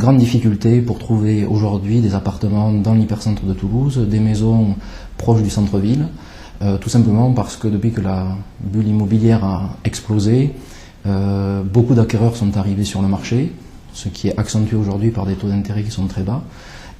grande difficulté pour trouver aujourd'hui des appartements dans l'hypercentre de Toulouse, des maisons proches du centre-ville, tout simplement parce que depuis que la bulle immobilière a explosé, beaucoup d'acquéreurs sont arrivés sur le marché, ce qui est accentué aujourd'hui par des taux d'intérêt qui sont très bas.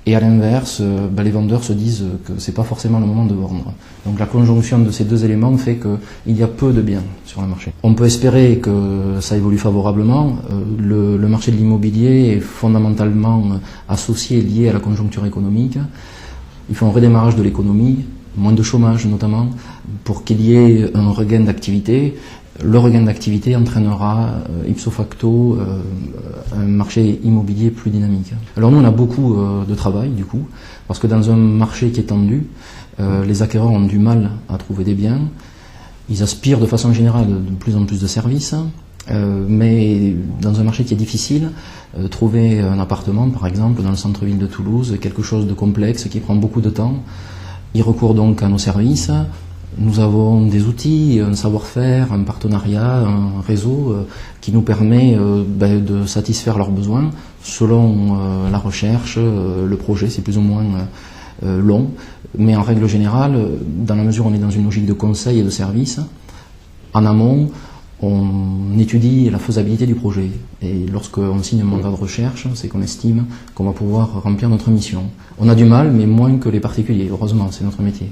Et à l'inverse, les vendeurs se disent que ce n'est pas forcément le moment de vendre. Donc la conjonction de ces deux éléments fait qu'il y a peu de biens sur le marché. On peut espérer que ça évolue favorablement. Le marché de l'immobilier est fondamentalement associé et lié à la conjoncture économique. Il faut un redémarrage de l'économie, moins de chômage notamment, pour qu'il y ait un regain d'activité. Le regain d'activité entraînera ipso facto un marché immobilier plus dynamique. Alors nous on a beaucoup de travail du coup, parce que dans un marché qui est tendu, les acquéreurs ont du mal à trouver des biens. Ils aspirent de façon générale de plus en plus de services, mais dans un marché qui est difficile, trouver un appartement par exemple dans le centre-ville de Toulouse est quelque chose de complexe qui prend beaucoup de temps. Ils recourent donc à nos services. Nous avons des outils, un savoir-faire, un partenariat, un réseau qui nous permet de satisfaire leurs besoins selon la recherche. Le projet, c'est plus ou moins long, mais en règle générale, dans la mesure où on est dans une logique de conseil et de service, en amont, on étudie la faisabilité du projet. Et lorsqu'on signe un mandat de recherche, c'est qu'on estime qu'on va pouvoir remplir notre mission. On a du mal, mais moins que les particuliers. Heureusement, c'est notre métier.